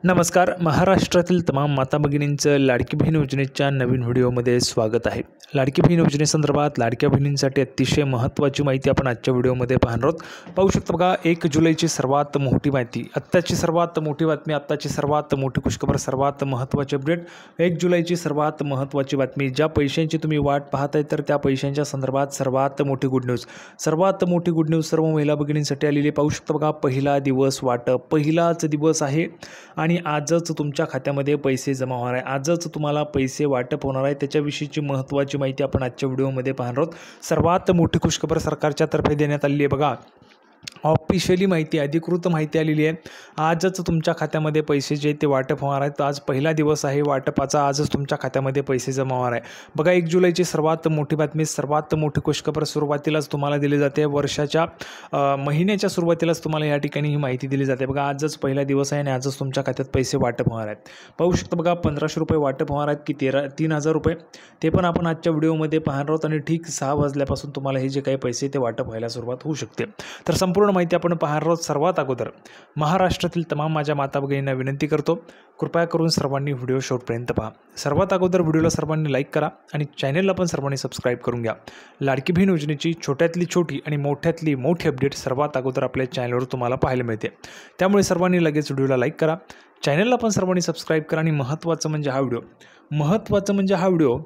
नमस्कार. महाराष्ट्रातील तमाम माता भगिनींचं लाडकी बहीण योजनेच्या नवीन व्हिडिओमध्ये स्वागत आहे. लाडकी बहीण योजनेसंदर्भात लाडक्या बहिणींसाठी अतिशय महत्त्वाची माहिती आपण आजच्या व्हिडिओमध्ये पाहणार आहोत. पाहू शकता बघा, 1 जुलैची सर्वात मोठी माहिती, आत्ताची सर्वात मोठी बातमी, आत्ताची सर्वात मोठी खुशखबर, सर्वात महत्त्वाची अपडेट. 1 जुलैची सर्वात महत्त्वाची बातमी. ज्या पैशांची तुम्ही वाट पाहताय तर त्या पैशांच्या संदर्भात सर्वात मोठी गुड न्यूज, सर्वात मोठी गुड न्यूज सर्व महिला भगिनींसाठी आलेली. पाहू शकता बघा, पहिला दिवस वाटप, पहिलाच दिवस आहे आणि आजच तुमच्या खात्यामध्ये पैसे जमा होणार आहे. आजच तुम्हाला पैसे वाटप होणार आहे. त्याच्याविषयीची महत्त्वाची माहिती आपण आजच्या व्हिडिओमध्ये पाहणार आहोत. सर्वात मोठी खुशखबर सरकारच्या तर्फे देण्यात आलेली आहे. बघा, ऑफिशियली माहिती, अधिकृत माहिती आलेली आहे. आजच तुमच्या खात्यामध्ये पैसे जे ते वाटप होणार आहेत. आज पहिला दिवस आहे वाटपाचा. आजच तुमच्या खात्यामध्ये पैसे जमा होणार आहे. बघा, 1 जुलैची सर्वात मोठी बातमी, सर्वात मोठी खुशखबर सुरुवातीलाच तुम्हाला दिली जाते. वर्षाच्या महिन्याच्या सुरुवातीलाच तुम्हाला या ठिकाणी ही माहिती दिली जाते. बघा, आजच पहिला दिवस आहे आणि आजच तुमच्या खात्यात पैसे वाटप होणार आहेत. पाहू शकता बघा, 1500 रुपये वाटप होणार आहेत की 3,000 रुपये, ते पण आपण आजच्या व्हिडिओमध्ये पाहणार आहोत. आणि ठीक 6 वाजल्यापासून तुम्हाला हे जे काही पैसे ते वाटप व्हायला सुरुवात होऊ शकते. तर संपूर्ण माहिती आपण पाहणार आहोत. सर्वात अगोदर महाराष्ट्रातील तमाम माझ्या माता भगिनींना विनंती करतो, कृपया करून सर्वांनी व्हिडिओ शेवटपर्यंत पहा. सर्वात अगोदर व्हिडिओला सर्वांनी लाईक करा आणि चॅनलला पण सर्वांनी सबस्क्राईब करून घ्या. लाडकी बहीण योजनेची छोट्यातली छोटी आणि मोठ्यातली मोठी अपडेट सर्वात अगोदर आपल्या चॅनलवर तुम्हाला पाहायला मिळते. त्यामुळे सर्वांनी लगेच व्हिडिओला लाईक करा, चॅनलला पण सर्वांनी सबस्क्राईब करा. आणि महत्त्वाचं म्हणजे हा व्हिडिओ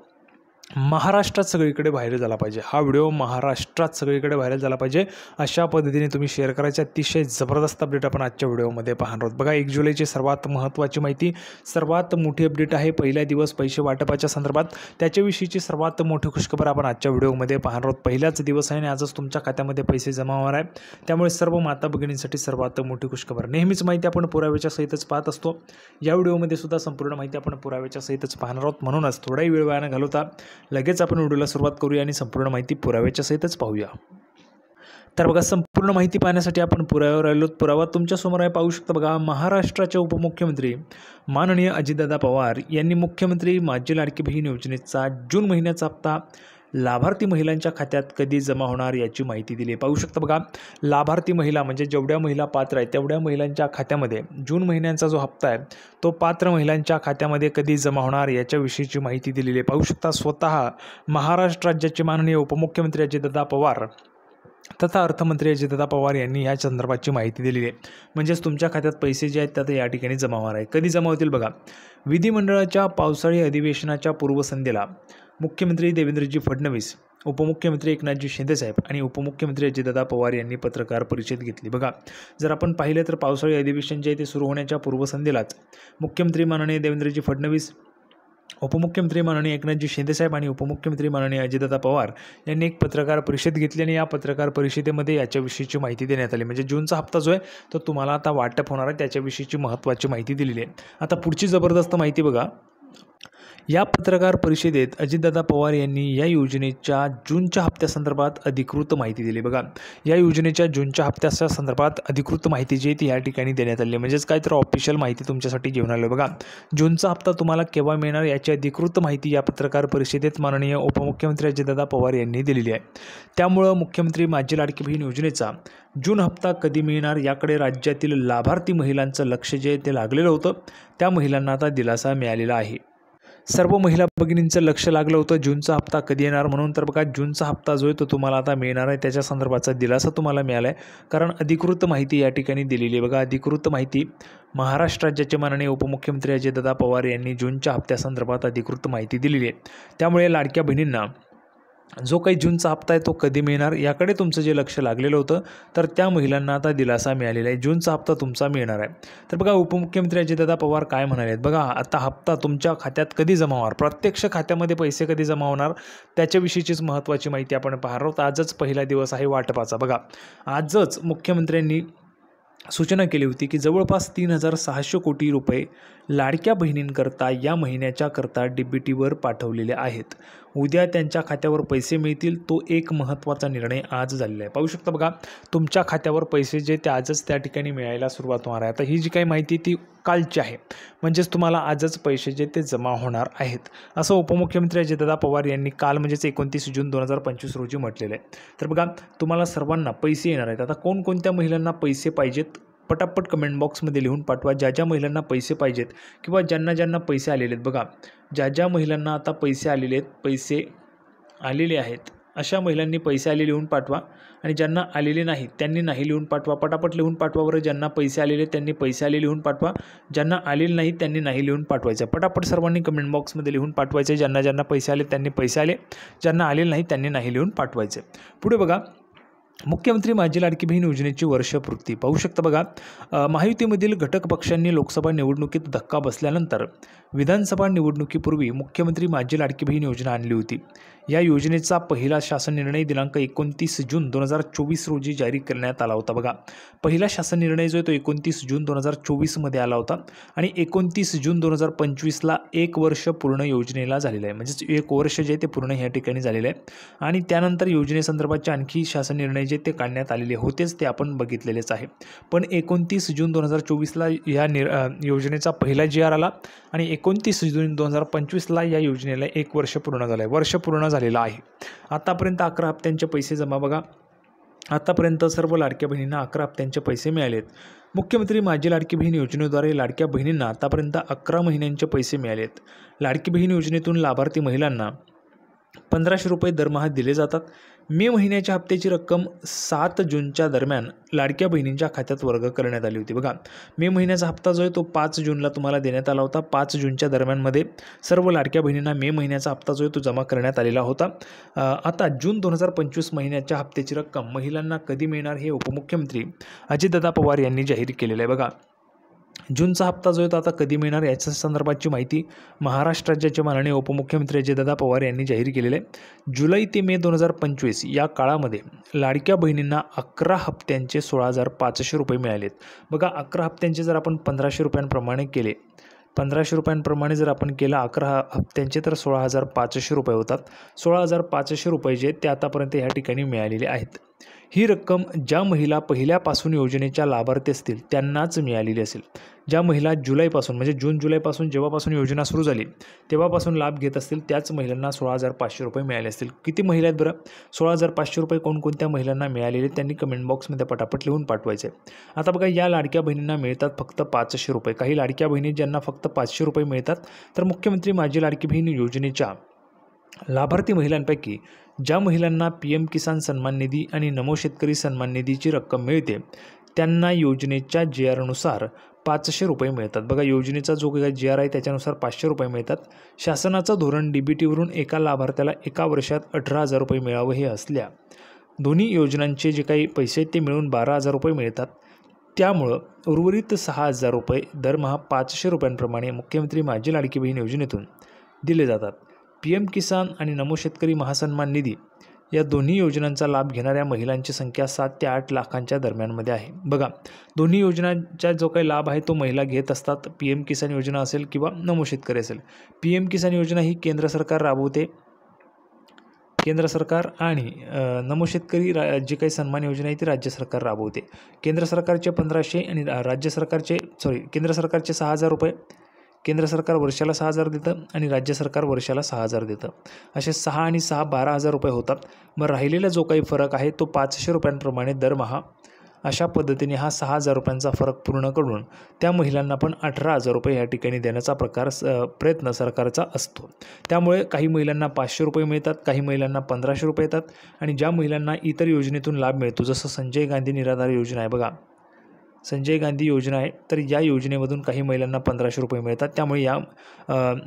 महाराष्ट्रात सगळीकडे व्हायरल झाला पाहिजे. हा व्हिडिओ महाराष्ट्रात सगळीकडे व्हायरल झाला पाहिजे अशा पद्धतीने तुम्ही शेअर करायचे. अतिशय जबरदस्त अपडेट आपण आजच्या व्हिडिओमध्ये पाहणार आहोत. बघा, 1 जुलैची सर्वात महत्त्वाची माहिती, सर्वात मोठी अपडेट आहे. पहिला दिवस पैसे वाटपाच्या संदर्भात, त्याच्याविषयीची सर्वात मोठी खुशखबर आपण आजच्या व्हिडिओमध्ये पाहणार आहोत. पहिलाच दिवस आहे आणि आजच तुमच्या खात्यामध्ये पैसे जमा होणार आहे. त्यामुळे सर्व माता भगिनींसाठी सर्वात मोठी खुशखबर. नेहमीच माहिती आपण पुराव्याच्या सहितच पाहत असतो. या व्हिडिओमध्ये सुद्धा संपूर्ण माहिती आपण पुराव्याच्या सहितच पाहणार आहोत. म्हणूनच थोडाही वेळ वाया न घालवता लगेच आपण व्हिडिओला सुरुवात करूया आणि संपूर्ण माहिती पुराव्याच्या सहितच पाहूया. तर बघा, संपूर्ण माहिती पाहण्यासाठी आपण पुराव्यावर आलो. पुरावा तुमच्यासमोर आहे. पाहू शकता बघा, महाराष्ट्राचे उपमुख्यमंत्री माननीय अजितदादा पवार यांनी मुख्यमंत्री माझी लाडकी बहीण योजनेचा जून महिन्याचा हप्ता लाभार्थी महिलांच्या खात्यात कधी जमा होणार याची माहिती दिली. पाहू शकता बघा, लाभार्थी महिला म्हणजे जेवढ्या महिला पात्र आहेत तेवढ्या महिलांच्या खात्यामध्ये जून महिन्याचा जो हप्ता आहे तो पात्र महिलांच्या खात्यामध्ये कधी जमा होणार याच्याविषयीची माहिती दिलेली आहे. पाहू शकता, स्वतः महाराष्ट्र राज्याचे माननीय उपमुख्यमंत्री अजितदादा पवार तथा अर्थमंत्री अजितदादा पवार यांनी या संदर्भाची माहिती दिलेली आहे. म्हणजेच तुमच्या खात्यात पैसे जे आहेत त्या या ठिकाणी जमा होणार आहे. कधी जमा होतील बघा, विधिमंडळाच्या पावसाळी अधिवेशनाच्या पूर्वसंध्येला मुख्यमंत्री देवेंद्रजी फडणवीस, उपमुख्यमंत्री एकनाथजी शिंदेसाहेब आणि उपमुख्यमंत्री अजितदादा पवार यांनी पत्रकार परिषद घेतली. बघा, जर आपण पाहिलं तर पावसाळी अधिवेशन जे आहे ते सुरू होण्याच्या पूर्वसंध्येलाच मुख्यमंत्री माननीय देवेंद्रजी फडणवीस, उपमुख्यमंत्री माननीय एकनाथजी शिंदेसाहेब आणि उपमुख्यमंत्री माननीय अजितदादा पवार यांनी एक पत्रकार परिषद घेतली आणि या पत्रकार परिषदेमध्ये याच्याविषयीची माहिती देण्यात आली. म्हणजे जूनचा हप्ता जो आहे तो तुम्हाला आता वाटप होणार आहे त्याच्याविषयीची महत्त्वाची माहिती दिलेली आहे. आता पुढची जबरदस्त माहिती बघा, या पत्रकार परिषदेत अजितदादा पवार यांनी या योजनेच्या जूनच्या हप्त्यासंदर्भात अधिकृत माहिती दिली. बघा, या योजनेच्या जूनच्या हप्त्याच्या संदर्भात अधिकृत माहिती जी आहे ती या ठिकाणी देण्यात आली. म्हणजेच काय तर ऑफिशियल माहिती तुमच्यासाठी घेऊन आलो. बघा, जूनचा हप्ता तुम्हाला केव्हा मिळणार याची अधिकृत माहिती या पत्रकार परिषदेत माननीय उपमुख्यमंत्री अजितदादा पवार यांनी दिलेली आहे. त्यामुळं मुख्यमंत्री माझी लाडकी बहीण योजनेचा जून हप्ता कधी मिळणार याकडे राज्यातील लाभार्थी महिलांचं लक्ष जे ते लागलेलं होतं. त्या महिलांना आता दिलासा मिळालेला आहे. सर्व महिला भगिनींचं लक्ष लागलं होतं जूनचा हप्ता कधी येणार म्हणून. तर बघा, जूनचा हप्ता जो आहे तो तुम्हाला आता मिळणार आहे. त्याच्या संदर्भाचा दिलासा तुम्हाला मिळाला आहे, कारण अधिकृत माहिती या ठिकाणी दिलेली आहे. बघा, अधिकृत माहिती महाराष्ट्र राज्याचे माननीय उपमुख्यमंत्री अजितदादा पवार यांनी जूनच्या हप्त्यासंदर्भात अधिकृत माहिती दिलेली आहे. त्यामुळे लाडक्या बहिणींना जो काही जूनचा हप्ता आहे तो कधी मिळणार याकडे तुमचं जे लक्ष लागलेलं होतं तर त्या महिलांना आता दिलासा मिळालेला आहे. जूनचा हप्ता तुमचा मिळणार आहे. तर बघा, उपमुख्यमंत्री अजितदादा पवार काय म्हणाले आहेत बघा, आता हप्ता तुमच्या खात्यात कधी जमा होणार, प्रत्यक्ष खात्यामध्ये पैसे कधी जमा होणार त्याच्याविषयीचीच महत्त्वाची माहिती आपण पाहणार आहोत. आजच पहिला दिवस आहे वाटपाचा. बघा, आजच मुख्यमंत्र्यांनी सूचना केली होती की जवळपास 3,600 कोटी रुपये लाडक्या बहिणींकरता या महिन्याच्या करता DBTवर पाठवलेले आहेत. उद्या त्यांच्या खात्यावर पैसे मिळतील. तो एक महत्त्वाचा निर्णय आज झालेला आहे. पाहू शकता बघा, तुमच्या खात्यावर पैसे जे ते आजच त्या ठिकाणी मिळायला सुरुवात होणार आहे. आता ही जी काही माहिती ती कालची आहे, म्हणजेच तुम्हाला आजच पैसे जे ते जमा होणार आहेत असं उपमुख्यमंत्री अजितदादा पवार यांनी काल म्हणजेच 29 जून 2025 रोजी म्हटलेलं आहे. तर बघा, तुम्हाला सर्वांना पैसे येणार आहेत. आता कोणकोणत्या महिलांना पैसे पाहिजेत पटापट कमेंट बॉक्समध्ये लिहून पाठवा. ज्या ज्या महिलांना पैसे पाहिजेत किंवा ज्यांना ज्यांना पैसे आलेले आहेत, बघा ज्या ज्या महिलांना आता पैसे आलेले आहेत अशा महिलांनी पैसे आले लिहून पाठवा आणि ज्यांना आलेले नाहीत त्यांनी नाही लिहून पाठवा. पटापट लिहून पाठवा बरं. ज्यांना पैसे आलेले त्यांनी पैसे आले लिहून पाठवा, ज्यांना आलेले नाहीत त्यांनी नाही लिहून पाठवायचं. पटापट सर्वांनी कमेंट बॉक्समध्ये लिहून पाठवायचे. ज्यांना ज्यांना पैसे आले त्यांनी पैसे आले, ज्यांना आलेले नाहीत त्यांनी नाही लिहून पाठवायचे. पुढे बघा, मुख्यमंत्री माझी लाडकी बहीण योजनेची वर्षपूर्ती पाहू शकता. बघा महायुतीमधील घटक पक्षांनी लोकसभा निवडणुकीत धक्का बसल्यानंतर विधानसभा निवडणुकीपूर्वी मुख्यमंत्री माझी लाडकी बहीण योजना आणली होती. या योजनेचा पहिला शासन निर्णय दिनांक 29 जून 2024 रोजी जारी करण्यात आला होता. बघा पहिला शासन निर्णय जो आहे तो 29 जून 2024 मध्ये आला होता आणि 29 जून 2025ला 1 वर्ष पूर्ण योजनेला झालेलं आहे. म्हणजेच 1 वर्ष जे ते पूर्ण ह्या ठिकाणी झालेलं आहे. आणि त्यानंतर योजनेसंदर्भातचे आणखी शासन निर्णय जे ते काढण्यात आलेले होतेच ते आपण बघितलेलेच आहे. पण 29 जून 2024ला या योजनेचा पहिला GR आला आणि 29 जून 2025ला या योजनेला 1 वर्ष पूर्ण झालं आहे. वर्ष पूर्ण झालेला आहे. आतापर्यंत 11 हप्त्यांचे पैसे जमा. बघा आतापर्यंत सर्व लाडक्या बहिणींना 11 हप्त्यांचे पैसे मिळालेत. मुख्यमंत्री माझी लाडकी बहीण योजनेद्वारे लाडक्या बहिणींना आतापर्यंत 11 महिन्यांचे पैसे मिळालेत. लाडकी बहीण योजनेतून लाभार्थी महिलांना 1500 रुपये दरमहा दिले जातात. मे महिन्याच्या हप्त्याची रक्कम 7 जूनच्या दरम्यान लाडक्या बहिणींच्या खात्यात वर्ग करण्यात आली होती. बघा मे महिन्याचा हप्ता जो आहे तो 5 जूनला तुम्हाला देण्यात आला होता. 5 जूनच्या दरम्यानमध्ये सर्व लाडक्या बहिणींना मे महिन्याचा हप्ता जो आहे तो जमा करण्यात आलेला होता. आता जून 2025 महिन्याच्या हप्त्याची रक्कम महिलांना कधी मिळणार हे उपमुख्यमंत्री अजितदादा पवार यांनी जाहीर केलेलं आहे. बघा जूनचा हप्ता जो आहे तो आता कधी मिळणार याच्या संदर्भाची माहिती महाराष्ट्र राज्याचे माननीय उपमुख्यमंत्री अजितदादा पवार यांनी जाहीर केलेले आहे. जुलै ते मे 2025 या काळामध्ये लाडक्या बहिणींना 11 हप्त्यांचे 16,500 रुपये मिळालेत. बघा 11 हप्त्यांचे जर आपण 1500 रुपयांप्रमाणे केले, 1500 रुपयांप्रमाणे जर आपण केला 11 हप्त्यांचे तर 16,500 रुपये होतात. 16,500 रुपये जे ते आतापर्यंत या ठिकाणी मिळालेले आहेत. ही रक्कम ज्या महिला पहिल्यापासून योजनेच्या लाभार्थी असतील त्यांनाच मिळालेली असेल. ज्या महिला जुलैपासून म्हणजे जून जुलैपासून जेव्हापासून योजना सुरू झाली तेव्हापासून लाभ घेत असतील त्याच महिलांना 16,500 रुपये मिळाले असतील. किती महिला आहेत बरं? 16,500 रुपये कोणकोणत्या महिलांना मिळालेले त्यांनी कमेंट बॉक्समध्ये पटापट लिहून पाठवायचे. आता बघा या लाडक्या बहिणींना मिळतात फक्त 500 रुपये. काही लाडक्या बहिणी ज्यांना फक्त 500 रुपये मिळतात, तर मुख्यमंत्री माझी लाडकी बहीण योजनेच्या लाभार्थी महिलांपैकी ज्या महिलांना PM किसान सन्मान निधी आणि नमो शेतकरी सन्मान निधीची रक्कम मिळते त्यांना योजनेच्या GRनुसार 500 रुपये मिळतात. बघा योजनेचा जो काही GR आहे त्याच्यानुसार 500 रुपये मिळतात. शासनाचं धोरण DBTवरून एका लाभार्थ्याला एका वर्षात 18,000 रुपये मिळावं हे असल्या दोन्ही योजनांचे जे काही पैसे ते मिळून 12,000 रुपये मिळतात. त्यामुळं उर्वरित 6,000 रुपये दरमहा 500 रुपयांप्रमाणे मुख्यमंत्री माझी लाडकी बहीण योजनेतून दिले जातात. PM किसान आणि नमो शेतकरी महासन्मान निधी या दोन्ही योजनांचा लाभ घेणाऱ्या महिलांची संख्या 7 ते 8 लाखांच्या दरम्यानमध्ये आहे. बघा दोन्ही योजनांचा जो काही लाभ आहे तो महिला घेत असतात. PM किसान योजना असेल किंवा नमो शेतकरी असेल. PM किसान योजना ही केंद्र सरकार राबवते. केंद्र सरकार आणि नमो शेतकरी जी काही सन्मान योजना आहे ती राज्य सरकार राबवते. केंद्र सरकारचे 1500 आणि केंद्र सरकारचे 6,000 रुपये. केंद्र सरकार वर्षाला 6,000 देतं आणि राज्य सरकार वर्षाला 6,000 देतं. असे 6 आणि 6 12,000 रुपये होतात. मग राहिलेला जो काही फरक आहे तो 500 रुपयांप्रमाणे दरमहा अशा पद्धतीने हा 6,000 रुपयांचा फरक पूर्ण करून त्या महिलांना पण 18,000 रुपये या ठिकाणी देण्याचा प्रयत्न सरकारचा असतो. त्यामुळे काही महिलांना 500 रुपये मिळतात, काही महिलांना 1500 रुपये येतात आणि ज्या महिलांना इतर योजनेतून लाभ मिळतो जसं संजय गांधी निराधार योजना आहे. बघा संजय गांधी योजना आहे तर या योजनेमधून काही महिलांना 1500 रुपये मिळतात. त्यामुळे या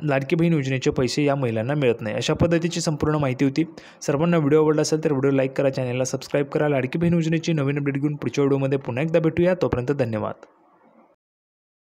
लाडकी बहीण योजनेचे पैसे या महिलांना मिळत नाही. अशा पद्धतीची संपूर्ण माहिती होती. सर्वांना व्हिडिओ आवडला असेल तर व्हिडिओ लाईक करा, चॅनलला सबस्क्राईब करा. लाडकी बहीण योजनेची नवीन अपडेट घेऊन पुढच्या व्हिडिओमध्ये पुन्हा एकदा भेटूया. तोपर्यंत धन्यवाद.